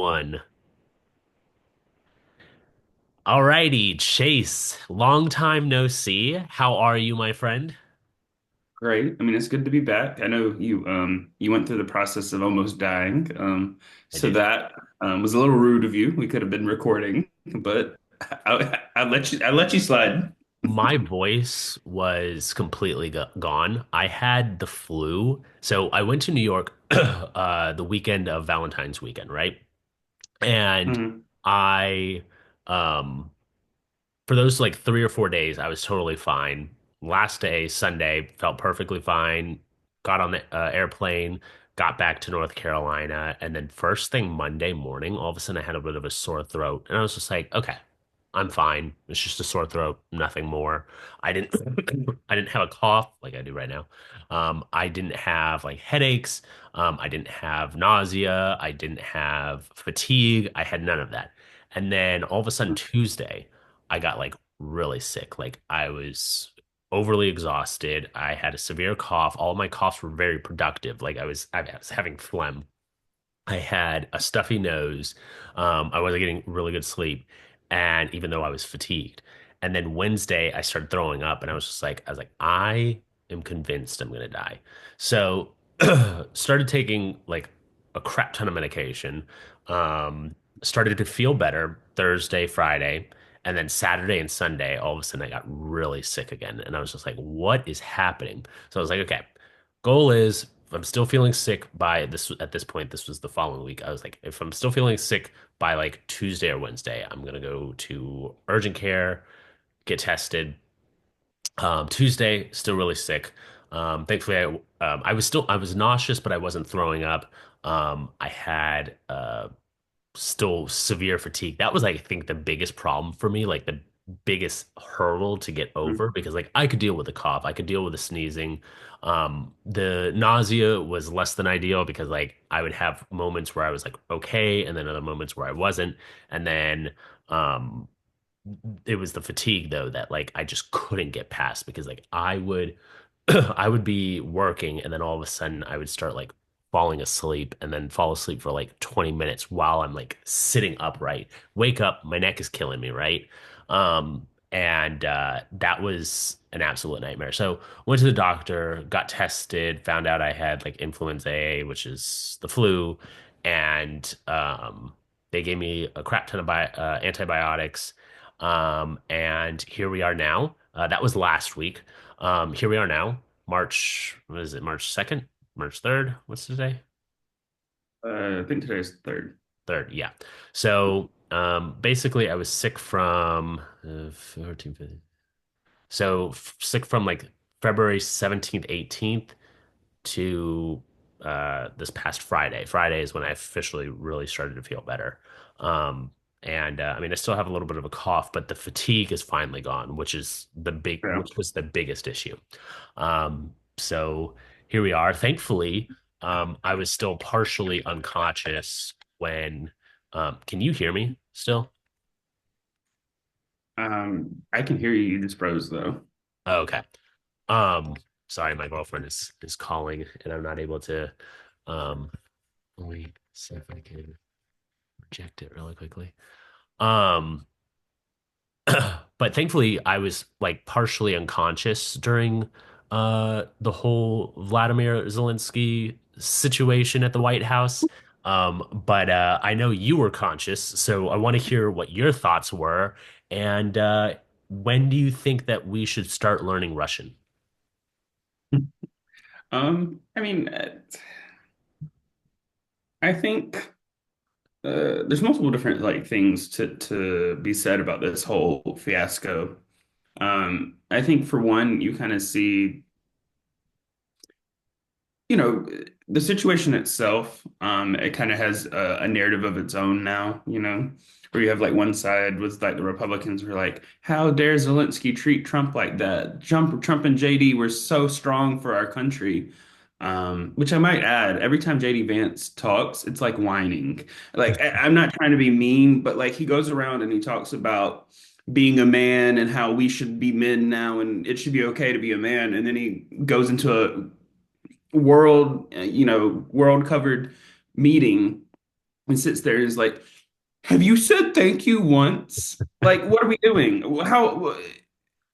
One. Alrighty, Chase. Long time no see. How are you, my friend? Great. I mean, it's good to be back. I know you went through the process of almost dying. I So did. that was a little rude of you. We could have been recording, but I let you slide. My voice was completely gone. I had the flu. So I went to New York the weekend of Valentine's weekend, right? And Mhm. I um for those like 3 or 4 days, I was totally fine. Last day, Sunday, felt perfectly fine. Got on the airplane, got back to North Carolina, and then first thing Monday morning, all of a sudden I had a bit of a sore throat, and I was just like, okay, I'm fine. It's just a sore throat, nothing more. I didn't, I didn't have a cough like I do right now. I didn't have like headaches. I didn't have nausea. I didn't have fatigue. I had none of that. And then all of a sudden Tuesday. I got like really sick. Like I was overly exhausted. I had a severe cough. All of my coughs were very productive. I was having phlegm. I had a stuffy nose. I wasn't getting really good sleep, and even though I was fatigued. And then Wednesday, I started throwing up, and I am convinced I'm gonna die. So started taking like a crap ton of medication. Um, Started to feel better Thursday, Friday, and then Saturday and Sunday. All of a sudden, I got really sick again, and I was just like, "What is happening?" So I was like, "Okay." Goal is if I'm still feeling sick by this at this point, this was the following week. I was like, if I'm still feeling sick by like Tuesday or Wednesday, I'm gonna go to urgent care, get tested. Tuesday, still really sick. Thankfully, I was nauseous, but I wasn't throwing up. I had still severe fatigue. That was, I think, the biggest problem for me, like the biggest hurdle to get over because like I could deal with the cough, I could deal with the sneezing. The nausea was less than ideal because like I would have moments where I was like okay, and then other moments where I wasn't. And then um it was the fatigue though that like I just couldn't get past because like I would I would be working and then all of a sudden I would start like falling asleep and then fall asleep for like 20 minutes while I'm like sitting upright. Wake up, my neck is killing me, right? And that was an absolute nightmare. So went to the doctor, got tested, found out I had like influenza A, which is the flu, and they gave me a crap ton of antibiotics. And here we are now. That was last week. Here we are now, March, what is it, March 2nd? March 3rd? What's today? I think today's third. 3rd, yeah. So basically, I was sick from 14, 15. So sick from like February 17th, 18th to this past Friday. Friday is when I officially really started to feel better. Um, and I mean, I still have a little bit of a cough, but the fatigue is finally gone, Yeah. which was the biggest issue. So here we are. Thankfully, I was still partially unconscious when. Can you hear me still? I can hear you. You just froze though. Oh, okay. Um, Sorry, my girlfriend is calling, and I'm not able to. Um, Let me see if I can reject it really quickly. Um, but thankfully, I was like partially unconscious during the whole Vladimir Zelensky situation at the White House. But I know you were conscious, so I want to hear what your thoughts were. And when do you think that we should start learning Russian? I mean, I think there's multiple different like things to be said about this whole fiasco. I think for one, you kind of see the situation itself, it kind of has a narrative of its own now, where you have like one side with like the Republicans who are like, how dare Zelensky treat Trump like that? Trump and JD were so strong for our country. Which I might add, every time JD Vance talks, it's like whining. Like I'm not trying to be mean, but like he goes around and he talks about being a man and how we should be men now and it should be okay to be a man. And then he goes into a world covered meeting and sits there and is like, have you said thank you once? Like, what are we doing? How?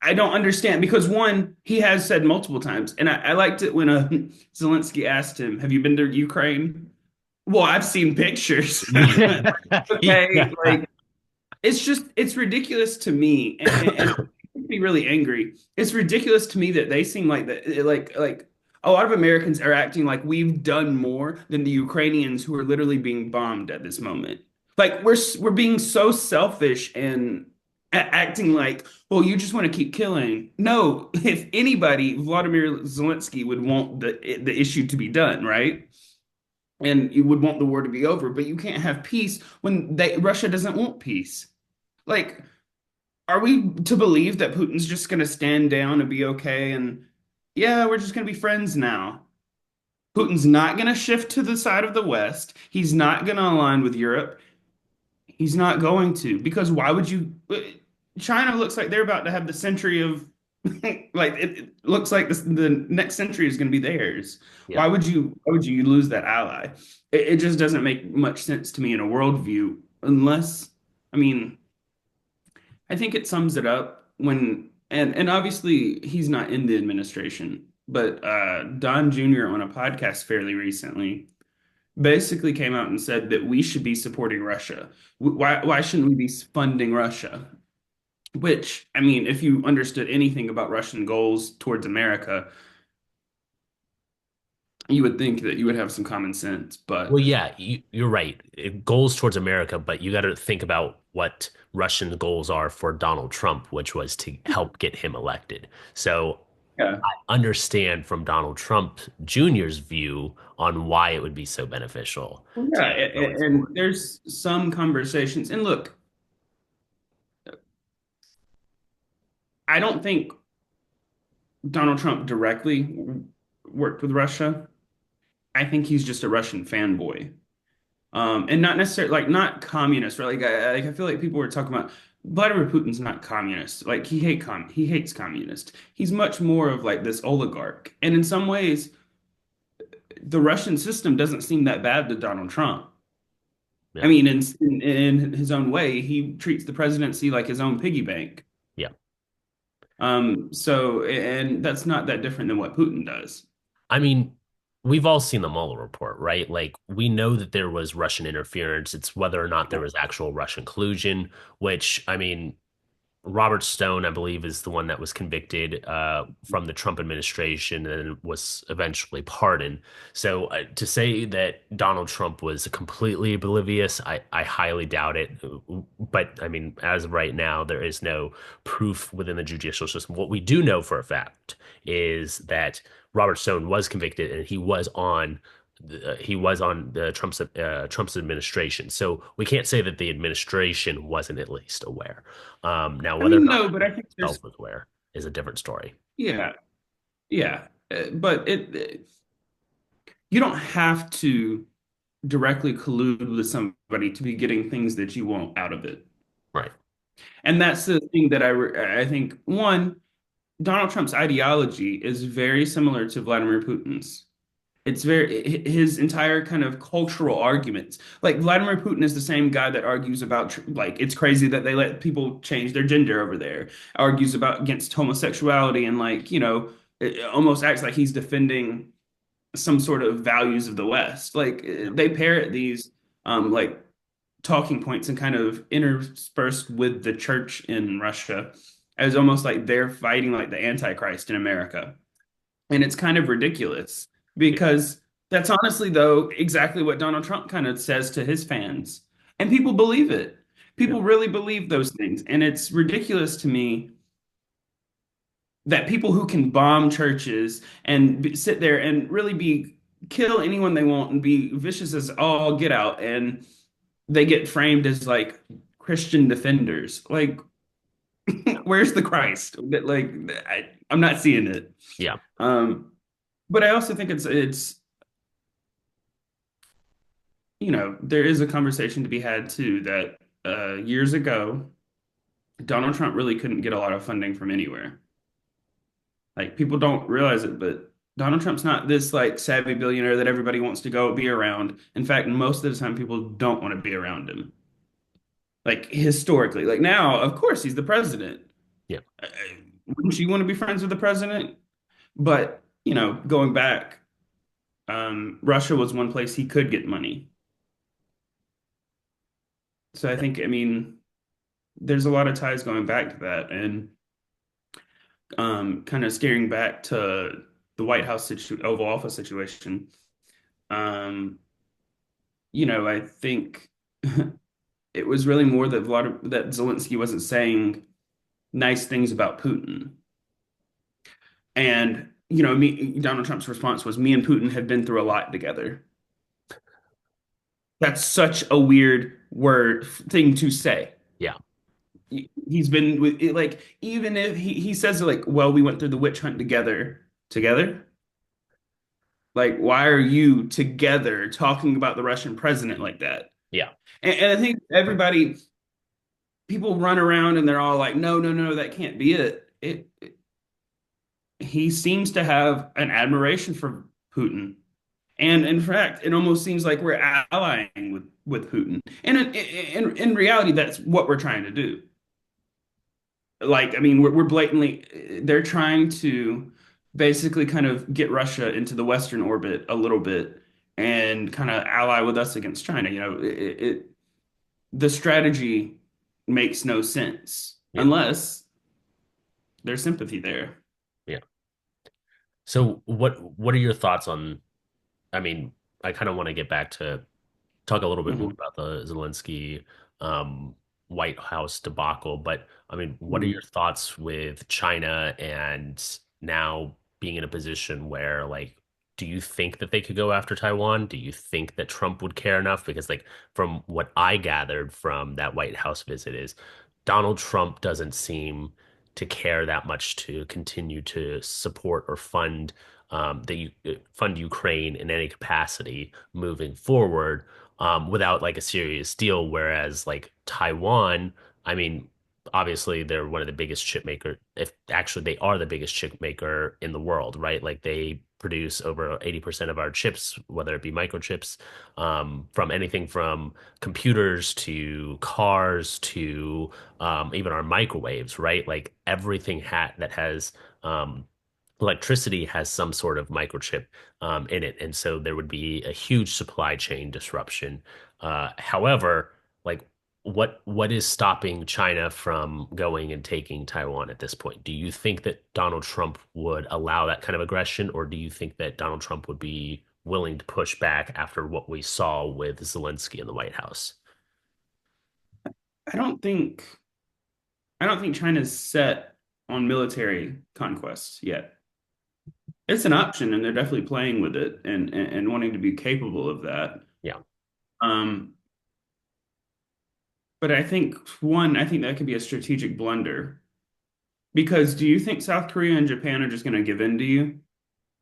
I don't understand because one, he has said multiple times, and I liked it when Zelensky asked him, "Have you been to Ukraine?" Well, I've seen pictures. Yeah. Okay, Yeah. like it's ridiculous to me, and it makes me really angry. It's ridiculous to me that they seem like that, like a lot of Americans are acting like we've done more than the Ukrainians who are literally being bombed at this moment. Like we're being so selfish and acting like, well, you just want to keep killing. No, if anybody, Vladimir Zelensky would want the issue to be done, right? And you would want the war to be over, but you can't have peace when Russia doesn't want peace. Like, are we to believe that Putin's just going to stand down and be okay? And yeah, we're just going to be friends now. Putin's not going to shift to the side of the West. He's not going to align with Europe. He's not going to, because why would you? China looks like they're about to have the century of, like, it looks like the next century is going to be theirs. Yeah. Why would you lose that ally? It just doesn't make much sense to me in a worldview, unless, I mean, I think it sums it up when, and obviously he's not in the administration, but Don Jr. on a podcast fairly recently basically came out and said that we should be supporting Russia. Why shouldn't we be funding Russia? Which, I mean, if you understood anything about Russian goals towards America, you would think that you would have some common sense. Well, But yeah, you're right. It goals towards America, but you got to think about what Russian goals are for Donald Trump, which was to help get him elected. So yeah, I understand from Donald Trump Jr.'s view on why it would be so beneficial yeah, to go and and support. there's some conversations. And look, I don't think Donald Trump directly worked with Russia. I think he's just a Russian fanboy. And not necessarily like not communist, right? I feel like people were talking about Vladimir Putin's not communist. Like he hates communist. He's much more of like this oligarch. And in some ways, the Russian system doesn't seem that bad to Donald Trump. I Yeah, mean, in his own way, he treats the presidency like his own piggy bank. yeah. So and that's not that different than what Putin does. I mean, we've all seen the Mueller report, right? Like, we know that there was Russian interference. It's whether or not there was actual Russian collusion, which, I mean, Robert Stone, I believe, is the one that was convicted from the Trump administration and was eventually pardoned. So to say that Donald Trump was completely oblivious, I highly doubt it. But I mean, as of right now, there is no proof within the judicial system. What we do know for a fact is that Robert Stone was convicted and he was on the Trump's administration. So we can't say that the administration wasn't at least aware. Now, I whether or mean, not no, but I think there's himself was aware is a different story. yeah, yeah. But you don't have to directly collude with somebody to be getting things that you want out of it. Right. And that's the thing that I think one, Donald Trump's ideology is very similar to Vladimir Putin's. It's very his entire kind of cultural arguments. Like Vladimir Putin is the same guy that argues about like it's crazy that they let people change their gender over there. Argues about against homosexuality and like, it almost acts like he's defending some sort of values of the West. Like they parrot these like talking points and kind of interspersed with the church in Russia as almost like they're fighting like the Antichrist in America. And it's kind of ridiculous Yeah. because that's honestly, though, exactly what Donald Trump kind of says to his fans. And people believe it. Yeah. People really believe those things. And it's ridiculous to me that people who can bomb churches and sit there and really be kill anyone they want and be vicious as all get out and they get framed as like Christian defenders. Like, where's the Christ? Like, I'm not seeing it. Yeah. Um, but I also think it's there is a conversation to be had too that years ago, Donald Trump really couldn't get a lot of funding from anywhere. Like people don't realize it, but Donald Trump's not this like savvy billionaire that everybody wants to go be around. In fact, most of the time people don't want to be around him. Like historically, like now, of course, he's the president. Yeah. Wouldn't you want to be friends with the president? But, going back, Russia was one place he could get money. So I think, I mean, there's a lot of ties going back to that. And kind of steering back to the White House Oval Office situation. Um, I think it was really more that that Zelensky wasn't saying nice things about Putin. And, Donald Trump's response was, me and Putin have been through a lot together. That's such a weird word thing to say. Yeah. He's been with like, even if he says like, well, we went through the witch hunt together. Like, why are you together talking about the Russian president like that? Yeah. And I think people run around and they're all like, no, no, no, that can't be it. He seems to have an admiration for Putin. And in fact, it almost seems like we're allying with Putin. And in reality, that's what we're trying to do. Like, I mean, we're blatantly, they're trying to basically kind of get Russia into the Western orbit a little bit and kind of ally with us against China. The strategy makes no sense Yeah. unless there's sympathy there. Yeah. So what are your thoughts on, I mean, I kind of want to get back to talk a little bit more Mhm. about the Zelensky um, White House debacle. But I mean, what are Mhm. your thoughts with China and now being in a position where, like, do you think that they could go after Taiwan? Do you think that Trump would care enough? Because, like, from what I gathered from that White House visit, is Donald Trump doesn't seem to care that much to continue to support or fund Ukraine in any capacity moving forward without like a serious deal. Whereas like Taiwan, I mean, obviously they're one of the biggest chip maker, if actually they are the biggest chip maker in the world, right? Like they produce over 80% of our chips, whether it be microchips, from anything from computers to cars to even our microwaves, right? Like everything that has electricity has some sort of microchip in it, and so there would be a huge supply chain disruption. However, like what is stopping China from going and taking Taiwan at this point? Do you think that Donald Trump would allow that kind of aggression, or do you think that Donald Trump would be willing to push back after what we saw with Zelensky in the White House? I don't think I don't think China's set on military conquests yet. It's an option, and they're definitely playing with it and wanting to be capable of that. Yeah. Um, but I think that could be a strategic blunder because do you think South Korea and Japan are just going to give in to you?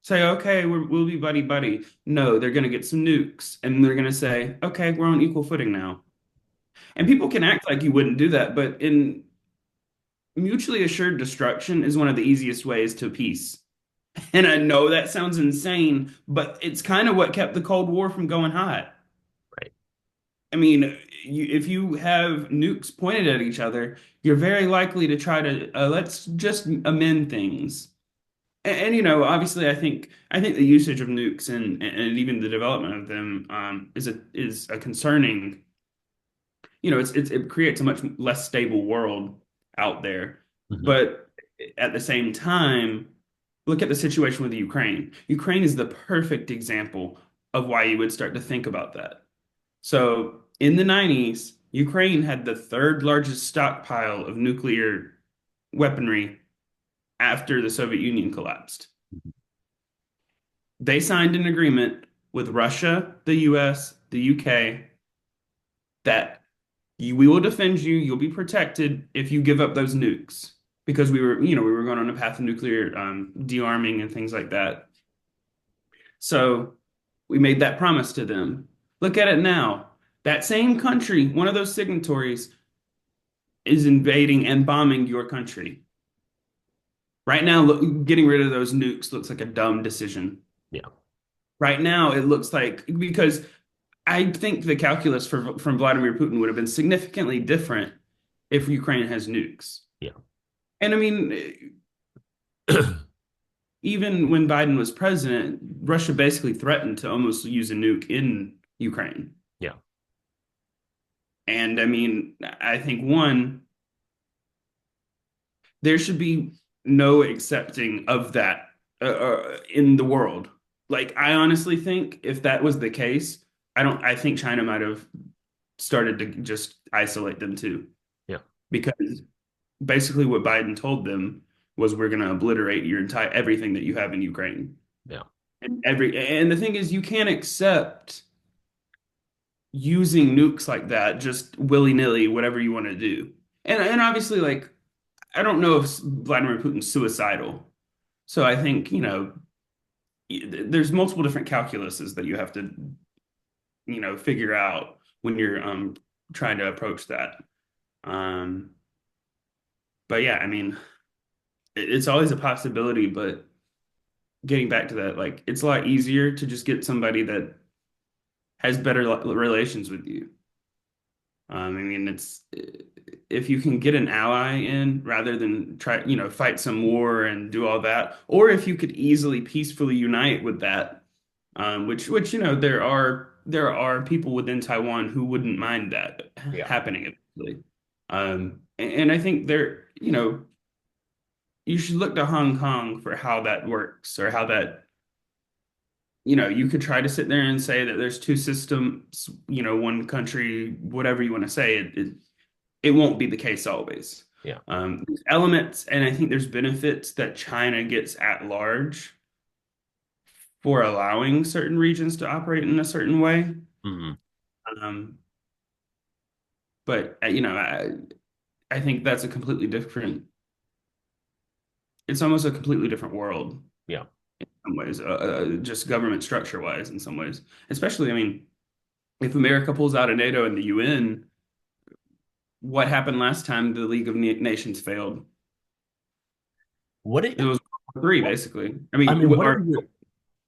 Say, okay, we'll be buddy buddy. No, they're going to get some nukes, and they're going to say, okay, we're on equal footing now. And people can act like you wouldn't do that, but in mutually assured destruction is one of the easiest ways to peace. And I know that sounds insane, but it's kind of what kept the Cold War from going hot. Right. I mean, if you have nukes pointed at each other, you're very likely to try to let's just amend things. Obviously, I think the usage of nukes and even the development of them is a concerning. It creates a much less stable world out there. Hmm. But at the same time, look at the situation with Ukraine. Ukraine is the perfect example of why you would start to think about that. So in the 90s, Ukraine had the third largest stockpile of nuclear weaponry after the Soviet Union collapsed. They signed an agreement with Russia, the US, the UK that we will defend you, you'll be protected if you give up those nukes. Because we were going on a path of nuclear de-arming and things like that. So we made that promise to them. Look at it now. That same country, one of those signatories, is invading and bombing your country. Right now, getting rid of those nukes looks like a dumb decision. Yeah. Right now, it looks like because I think the calculus from Vladimir Putin would have been significantly different if Ukraine has nukes. Yeah. And I mean, even when Biden was president, Russia basically threatened to almost use a nuke in Ukraine. Yeah. And I mean, I think one, there should be no accepting of that in the world. Like, I honestly think if that was the case, I think China might have started to just isolate them too. Yeah. Because basically what Biden told them was we're going to obliterate your entire everything that you have in Ukraine. Yeah. And the thing is you can't accept using nukes like that just willy-nilly whatever you want to do. And obviously like I don't know if Vladimir Putin's suicidal. So I think, there's multiple different calculuses that you have to, figure out when you're trying to approach that. Um but yeah, I mean, it's always a possibility, but getting back to that, like it's a lot easier to just get somebody that has better relations with you. I mean, it's if you can get an ally in rather than try, fight some war and do all that, or if you could easily peacefully unite with that, which there are people within Taiwan who wouldn't mind that Yeah. happening eventually. And I think you should look to Hong Kong for how that works or how that you could try to sit there and say that there's two systems, one country, whatever you want to say, it won't be the case always. Yeah. There's elements, and I think there's benefits that China gets at large for allowing certain regions to operate in a certain way. Hmm. Um, but I think that's a completely different, it's almost a completely different world Yeah. in some ways, just government structure wise in some ways. Especially, I mean, if America pulls out of NATO and the UN, what happened last time the League of Nations failed? What It it, was three, basically. I I mean, mean,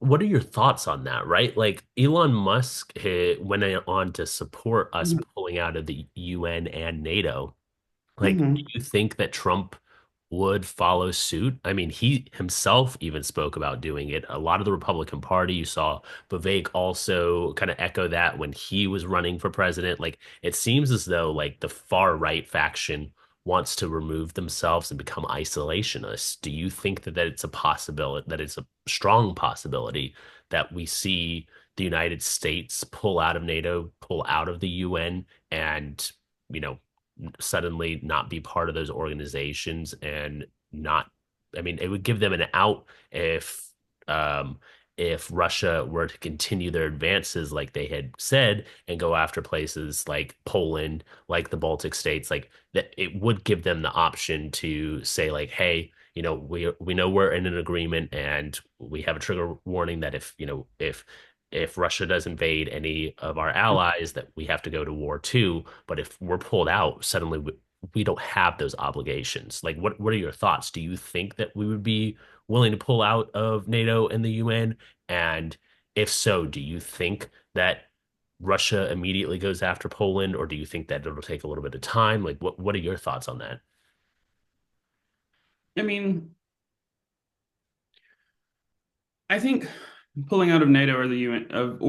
what are your thoughts on that, right? Like Elon Musk went on to support us Mhm. pulling out of the UN and NATO. Like, do Mhm. you think that Trump would follow suit? I mean, he himself even spoke about doing it. A lot of the Republican Party, you saw Vivek also kind of echo that when he was running for president. Like, it seems as though like the far right faction wants to remove themselves and become isolationists. Do you think that it's a possibility, that it's a strong possibility that we see the United States pull out of NATO, pull out of the UN, and you know, suddenly not be part of those organizations and not, I mean, it would give them an out um if Russia were to continue their advances like they had said and go after places like Poland, like the Baltic states, like that it would give them the option to say like, hey, we know we're in an agreement and we have a trigger warning that if Russia does invade any of our allies, that we have to go to war too. But if we're pulled out, suddenly we don't have those obligations. Like, what are your thoughts? Do you think that we would be willing to pull out of NATO and the UN? And if so, do you think that Russia immediately goes after Poland, or do you think that it'll take a little bit of time? Like, what are your thoughts on that? I mean, I think pulling out of NATO or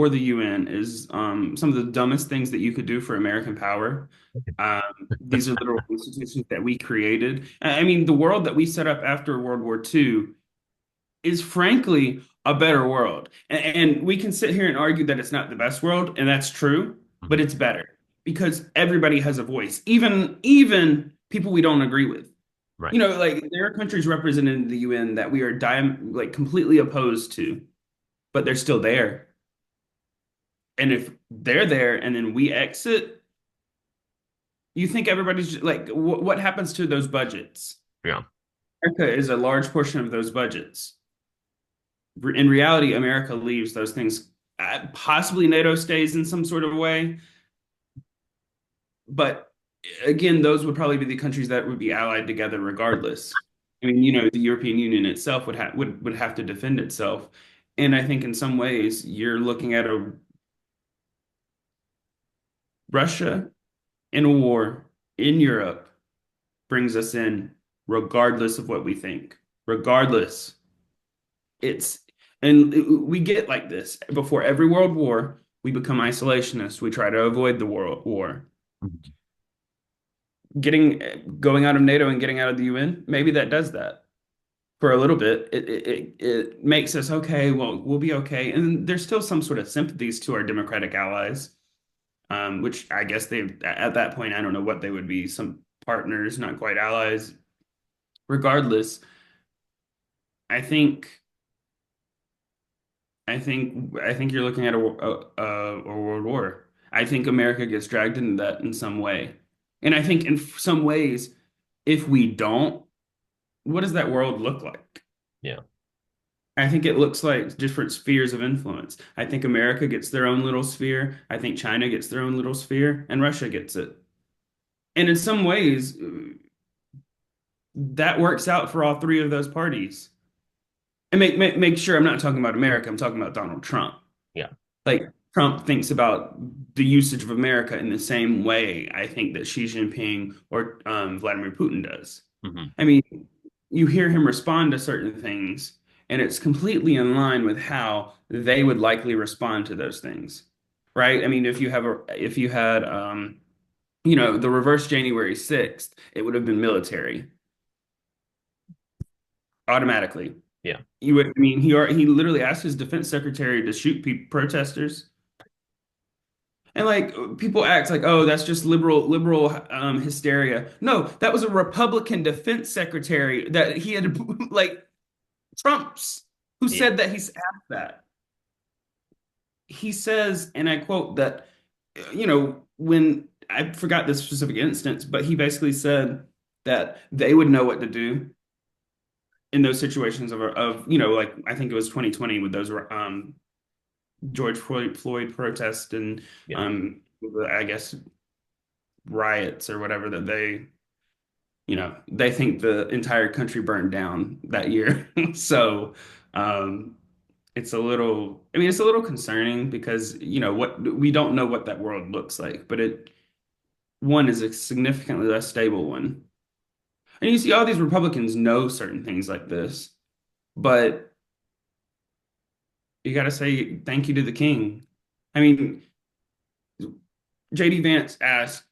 the UN is some of the dumbest things that you could do for American power. These are literal institutions that we created. I mean, the world that we set up after World War II is frankly a better world. And we can sit here and argue that it's not the best world, and that's true, but Mhm. it's better because everybody has a voice, even people we don't agree with. Right. Like there are countries represented in the UN that we are like completely opposed to, but they're still there. And if they're there and then we exit, you think everybody's like, what happens to those budgets? Yeah. America is a large portion of those budgets. In reality, America leaves those things. Possibly NATO stays in some sort of way, but again, those would probably be the countries that would be allied together regardless. I mean, you know, the European Union itself would have to defend itself. And I think in some ways you're looking at a Russia in a war in Europe brings us in regardless of what we think. Regardless. It's and we get like this. Before every world war, we become isolationists. We try to avoid the world war. Mhm. Getting going out of NATO and getting out of the UN, maybe that does that for a little bit. It makes us okay. Well, we'll be okay, and there's still some sort of sympathies to our democratic allies, which I guess they at that point I don't know what they would be. Some partners, not quite allies. Regardless, I think I think you're looking at a world war. I think America gets dragged into that in some way, and I think in some ways, if we don't, what does that world look like? Yeah. I think it looks like different spheres of influence. I think America gets their own little sphere. I think China gets their own little sphere, and Russia gets it. And in some ways, that works out for all three of those parties. And make sure I'm not talking about America. I'm talking about Donald Trump. Yeah. Like Trump thinks about the usage of America in the same way I think that Xi Jinping or Vladimir Putin does. Hmm. I mean, you hear him respond to certain things, and it's completely in line with how they would likely respond to those things, right? I mean, if you had you know, the reverse January 6th, it would have been military automatically. Yeah. You would, I mean, he literally asked his defense secretary to shoot protesters. And like people act like, oh, that's just liberal hysteria. No, that was a Republican defense secretary that he had like Trump's who Yeah. said that he's asked that. He says, and I quote that, you know, when I forgot this specific instance, but he basically said that they would know what to do in those situations of you know, like I think it was 2020 with those George Floyd protests and Yeah. um I guess riots or whatever that they you know they think the entire country burned down that year. So um it's a little I mean it's a little concerning because you know what we don't know what that world looks like, but it one is a significantly less stable one. And you see all these Republicans know certain things like this, but you got to say thank you to the king. I mean, JD Vance asked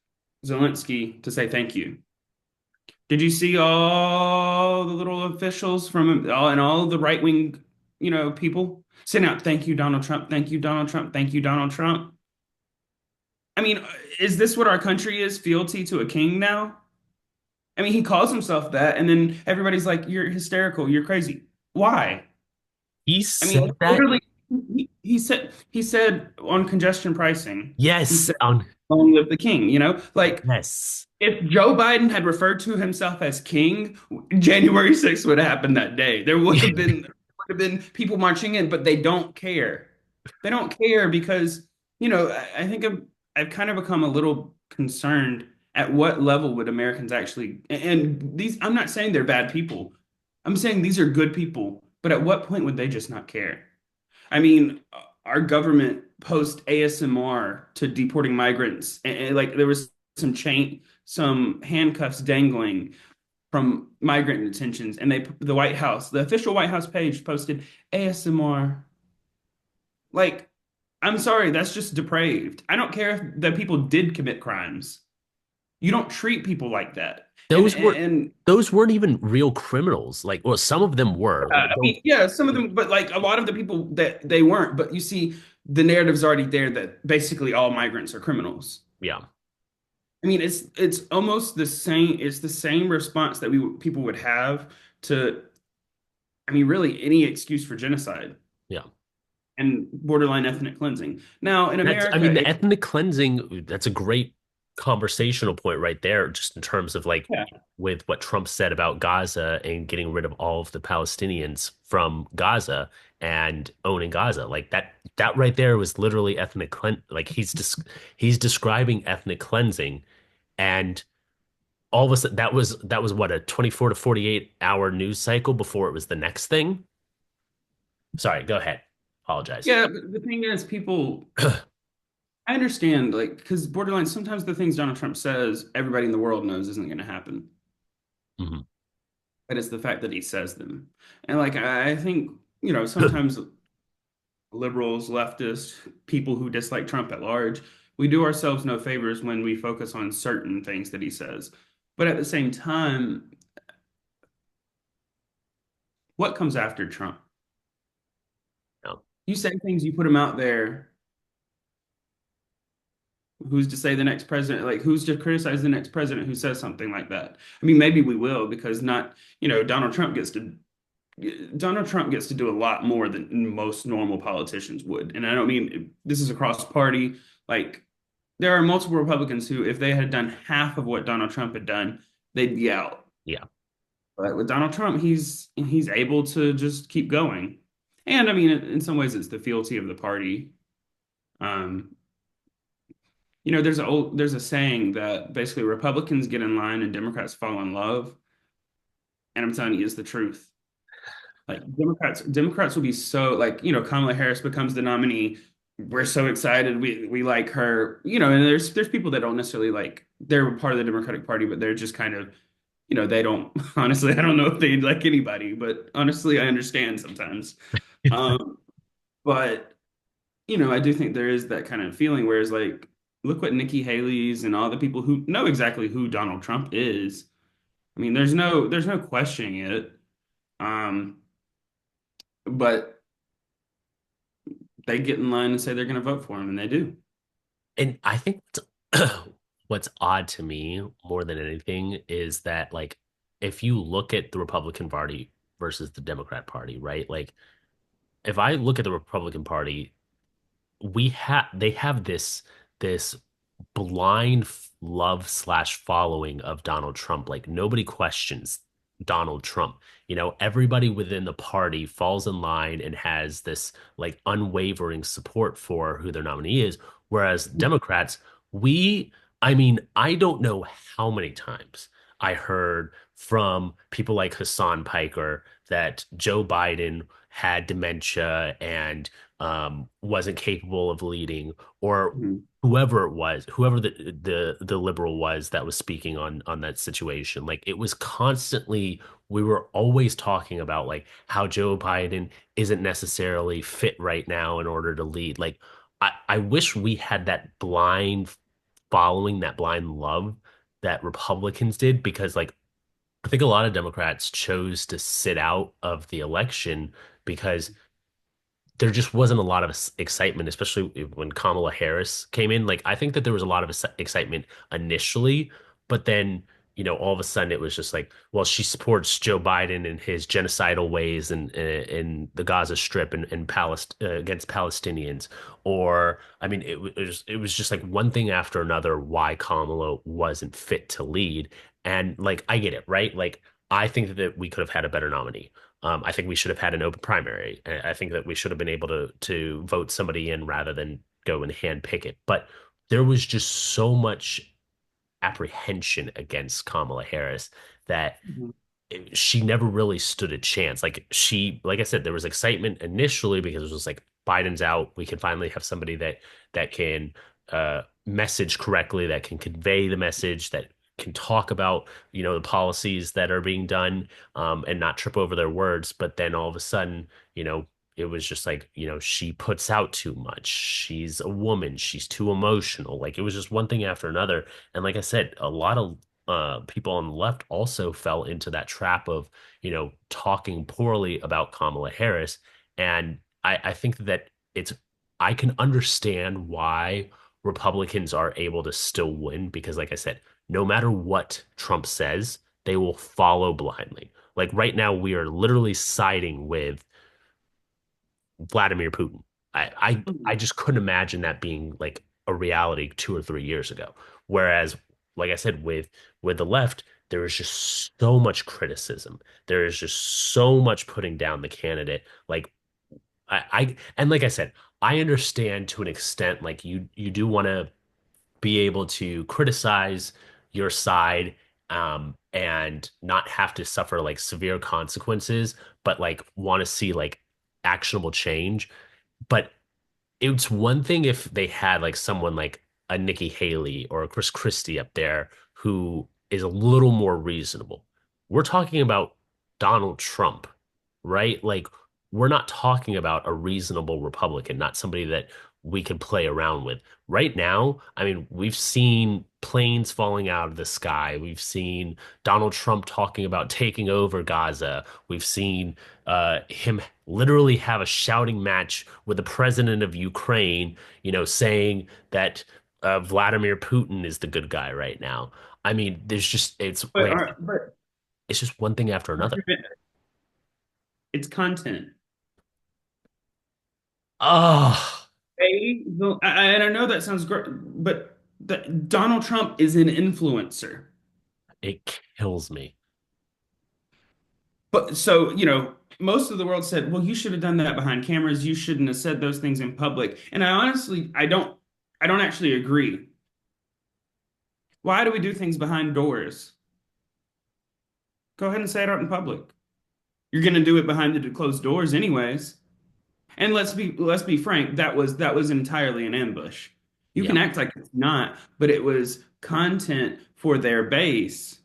Zelensky to say thank you. Did you see all the little officials from all and all the right wing, you know, people sending out thank you, Donald Trump, thank you, Donald Trump, thank you, Donald Trump? I mean, is this what our country is? Fealty to a king now? I mean, he calls himself that, and then everybody's like, "You're hysterical. You're crazy." Why? He I mean, said that. literally, he said on congestion pricing, he Yes. said, "Long live the king." You know, like Yes. if Joe Biden had referred to himself as king, January 6th would have happened that day. There would have been people marching in, but they don't care. They don't care because, you know, I think I've kind of become a little concerned at what level would Americans actually, and these, I'm not saying they're bad people. I'm saying these are good people, but at what point would they just not care? I mean, our government post ASMR to deporting migrants, and like there was some handcuffs dangling from migrant detentions, and the White House, the official White House page posted ASMR. Like, I'm sorry, that's just depraved. I don't care if the people did commit crimes. You don't treat people like that. And Those were and those weren't even real criminals. Like, well, some of them were. Like, I mean, yeah, some of them, but like a lot of the people that they weren't. But you see, the narrative's already there that basically all migrants are criminals. yeah. I mean, it's almost the same. It's the same response that we people would have to, I mean, really any excuse for genocide Yeah. and borderline ethnic cleansing. Now, in I America, mean, the ethnic cleansing, that's a great conversational point right there, just in terms of like yeah, with what Trump said about Gaza and getting rid of all of the Palestinians from Gaza and owning Gaza. Like that right there was literally like he's describing ethnic cleansing. And all of a sudden that was what, a 24 to 48 hour news cycle before it was the next thing. Sorry, go ahead. Apologize. Yeah, but the thing is, people, I understand, like, because borderline, sometimes the things Donald Trump says, everybody in the world knows isn't going to happen. Mhm. But it's the fact that he says them. And, like, I think, sometimes liberals, leftists, people who dislike Trump at large, we do ourselves no favors when we focus on certain things that he says. But at the same time, what comes after Trump? No. You say things, you put them out there. Who's to say the next president, like who's to criticize the next president who says something like that? I mean, maybe we will because not, Donald Trump gets to do a lot more than most normal politicians would. And I don't mean this is across party. Like there are multiple Republicans who, if they had done half of what Donald Trump had done, they'd be out. Yeah. But with Donald Trump, he's able to just keep going. And I mean, in some ways, it's the fealty of the party. Um, there's a saying that basically Republicans get in line and Democrats fall in love. And I'm telling you, it's the truth. Like Democrats will be so like, Kamala Harris becomes the nominee. We're so excited. We like her, and there's people that don't necessarily like they're part of the Democratic Party, but they're just kind of, they don't honestly, I don't know if they like anybody, but honestly, I understand sometimes. Um, but I do think there is that kind of feeling where it's like, look what Nikki Haley's and all the people who know exactly who Donald Trump is. I mean, there's no questioning it. Um, but they get in line and say they're going to vote for him, and they do. And I think what's odd to me more than anything is that, like, if you look at the Republican Party versus the Democrat Party, right? Like, if I look at the Republican Party, they have this blind love slash following of Donald Trump. Like nobody questions Donald Trump. Everybody within the party falls in line and has this like unwavering support for who their nominee is. Whereas Democrats, I mean, I don't know how many times I heard from people like Hassan Piker that Joe Biden had dementia and wasn't capable of leading, or Mhm. whoever it was, whoever the liberal was that was speaking on that situation. Like it was constantly, we were always talking about like how Joe Biden isn't necessarily fit right now in order to lead. Like I wish we had that blind following, that blind love that Republicans did, because like I think a lot of Democrats chose to sit out of the election because there just wasn't a lot of excitement, especially when Kamala Harris came in. Like, I think that there was a lot of excitement initially, but then, all of a sudden it was just like, well, she supports Joe Biden and his genocidal ways in the Gaza Strip and against Palestinians. Or, I mean, it was just like one thing after another why Kamala wasn't fit to lead. And like, I get it, right? Like, I think that we could have had a better nominee. I think we should have had an open primary. I think that we should have been able to vote somebody in rather than go and hand pick it. But there was just so much apprehension against Kamala Harris that Mhm. she never really stood a chance. Like I said, there was excitement initially because it was like Biden's out. We can finally have somebody that can message correctly, that can convey the message, that can talk about, the policies that are being done, and not trip over their words. But then all of a sudden, it was just like, she puts out too much. She's a woman. She's too emotional. Like it was just one thing after another. And like I said, a lot of people on the left also fell into that trap of, talking poorly about Kamala Harris. And I think that I can understand why Republicans are able to still win because, like I said, no matter what Trump says, they will follow blindly. Like right now, we are literally siding with Vladimir Putin. I Mhm. just couldn't imagine that being like a reality 2 or 3 years ago. Whereas, like I said, with the left, there is just so much criticism. There is just so much putting down the candidate. Like and like I said, I understand to an extent, like you do want to be able to criticize your side and not have to suffer like severe consequences, but like want to see like actionable change. But it's one thing if they had like someone like a Nikki Haley or a Chris Christie up there who is a little more reasonable. We're talking about Donald Trump, right? Like, we're not talking about a reasonable Republican, not somebody that we can play around with. Right now, I mean, we've seen planes falling out of the sky. We've seen Donald Trump talking about taking over Gaza. We've seen him literally have a shouting match with the president of Ukraine, saying that Vladimir Putin is the good guy right now. I mean, it's But like, but it's just one thing after another. it's content. Oh, And I know that sounds great, but Donald Trump is an influencer. it kills me. But so, most of the world said, well, you should have done that behind cameras. You shouldn't have said those things in public. And I don't actually agree. Why do we do things behind doors? Go ahead and say it out in public. You're going to do it behind the closed doors anyways. And let's be frank, that was entirely an ambush. You Yeah, can act like it's not, but it was content for their base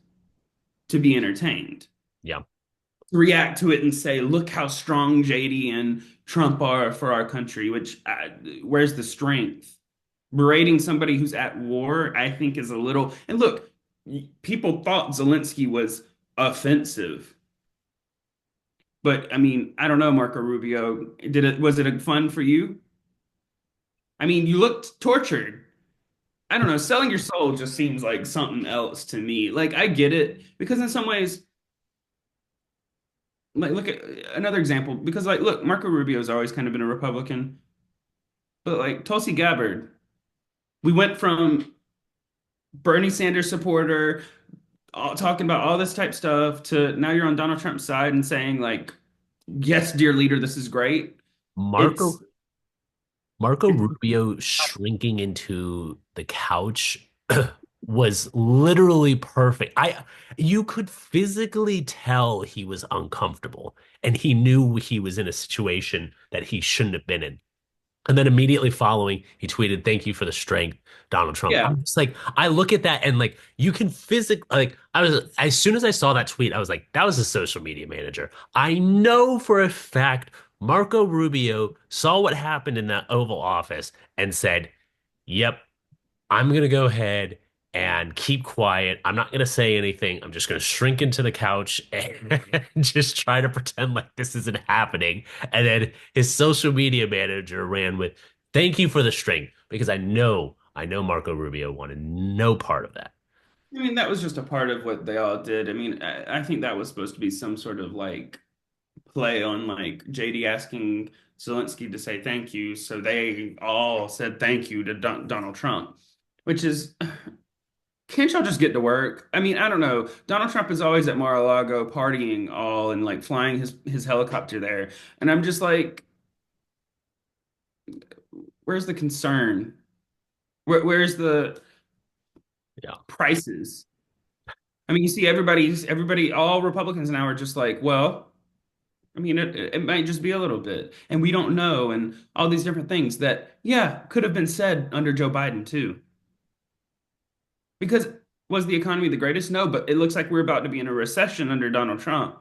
to be entertained. yeah. React to it and say, "Look how strong JD and Trump are for our country." Which where's the strength? Berating somebody who's at war, I think, is a little. And look, people thought Zelensky was offensive, but I mean, I don't know, Marco Rubio. Was it a fun for you? I mean, you looked tortured. I don't know. Selling your soul just seems like something else to me. Like I get it because in some ways, like look at another example. Because like, look, Marco Rubio's always kind of been a Republican, but like Tulsi Gabbard, we went from Bernie Sanders supporter, talking about all this type stuff, to now you're on Donald Trump's side and saying like, yes, dear leader, this is great. Marco It's Marco it's Rubio shrinking into the couch was literally perfect. You could physically tell he was uncomfortable and he knew he was in a situation that he shouldn't have been in. And then immediately following, he tweeted, "Thank you for the strength, Donald Trump." yeah. I'm just like, I look at that and like, you can physically, like, as soon as I saw that tweet, I was like, that was a social media manager. I know for a fact Marco Rubio saw what happened in that Oval Office and said, "Yep, I'm going to go ahead and keep quiet. I'm not going to say anything. I'm just going to shrink into the couch and just try to pretend like this isn't happening." And then his social media manager ran with, "Thank you for the strength," because I know Marco Rubio wanted no part of that. I mean, that was just a part of what they all did. I mean, I think that was supposed to be some sort of like play on like JD asking Zelensky to say thank you. So they all said thank you to Donald Trump, which is, can't y'all just get to work? I mean, I don't know. Donald Trump is always at Mar-a-Lago partying all and like flying his helicopter there. And I'm just like, where's the concern? Where's the Yeah. prices? I mean, you see everybody, all Republicans now are just like, well, I mean, it might just be a little bit, and we don't know, and all these different things that, yeah, could have been said under Joe Biden too. Because was the economy the greatest? No, but it looks like we're about to be in a recession under Donald Trump.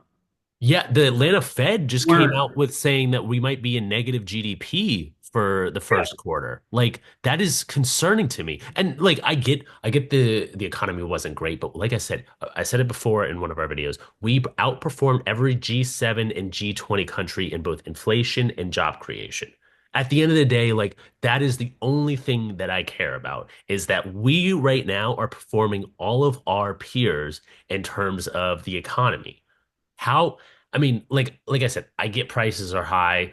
Yeah, the Atlanta Fed just came We're out with saying that we might be in negative GDP for the Yeah. first quarter. Like that is concerning to me. And like I get the economy wasn't great, but like I said it before in one of our videos, we outperformed every G7 and G20 country in both inflation and job creation. At the end of the day, like that is the only thing that I care about is that we right now are performing all of our peers in terms of the economy. How, I mean, like I said, I get prices are high.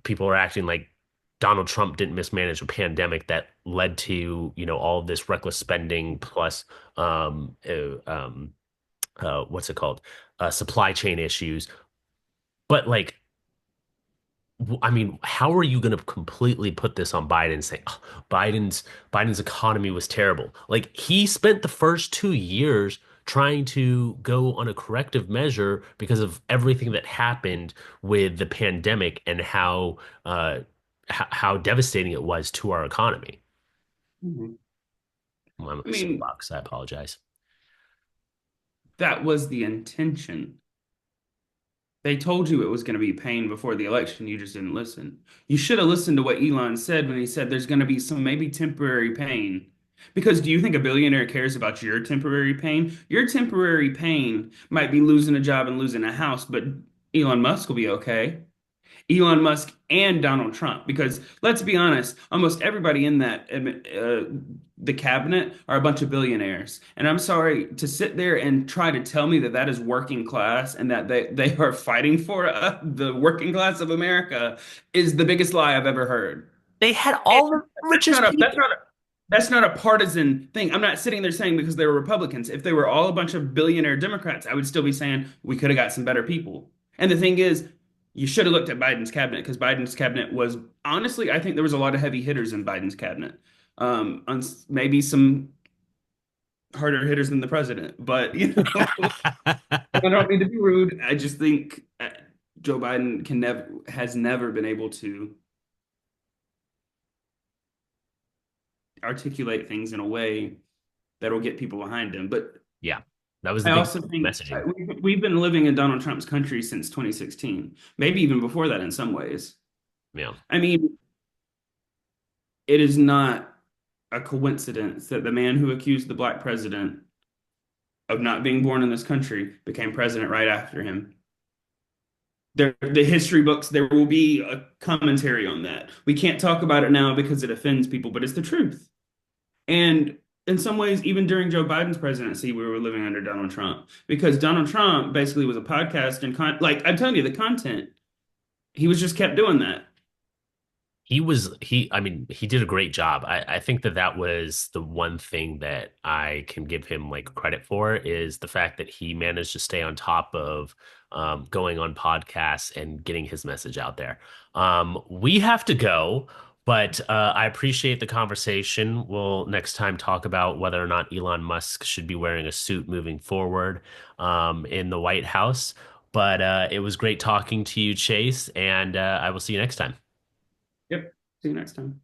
People are acting like Donald Trump didn't mismanage a pandemic that led to, all of this reckless spending plus what's it called? Supply chain issues. But like I mean, how are you going to completely put this on Biden and say, "Oh, Biden's economy was terrible"? Like he spent the first 2 years trying to go on a corrective measure because of everything that happened with the pandemic and how devastating it was to our economy. Mhm. Well, I'm I a mean, soapbox. I apologize. that was the intention. They told you it was going to be pain before the election. You just didn't listen. You should have listened to what Elon said when he said there's going to be some maybe temporary pain. Because do you think a billionaire cares about your temporary pain? Your temporary pain might be losing a job and losing a house, but Elon Musk will be okay. Elon Musk and Donald Trump. Because let's be honest, almost everybody in that the cabinet are a bunch of billionaires. And I'm sorry to sit there and try to tell me that that is working class and that they are fighting for the working class of America is the biggest lie I've ever heard. They had And all the that's richest not a that's people. not a that's not a partisan thing. I'm not sitting there saying because they were Republicans. If they were all a bunch of billionaire Democrats, I would still be saying we could have got some better people. And the thing is, you should have looked at Biden's cabinet because Biden's cabinet was honestly, I think there was a lot of heavy hitters in Biden's cabinet. On maybe some harder hitters than the president, but I don't mean to be rude. I just think Joe Biden can never has never been able to articulate things in a way that'll get people behind him. But Yeah, that was the I big also think messaging. we've been living in Donald Trump's country since 2016, maybe even before that in some ways. Yeah. I mean, it is not a coincidence that the man who accused the black president of not being born in this country became president right after him. The history books, there will be a commentary on that. We can't talk about it now because it offends people, but it's the truth. And in some ways, even during Joe Biden's presidency, we were living under Donald Trump because Donald Trump basically was a podcast and like I'm telling you, the content, he was just kept doing that. I mean, he did a great job. I think that that was the one thing that I can give him like credit for is the fact that he managed to stay on top of going on podcasts and getting his message out there. We have to go, but I appreciate the conversation. We'll next time talk about whether or not Elon Musk should be wearing a suit moving forward in the White House. But it was great talking to you, Chase, and I will see you next time. Yep. See you next time.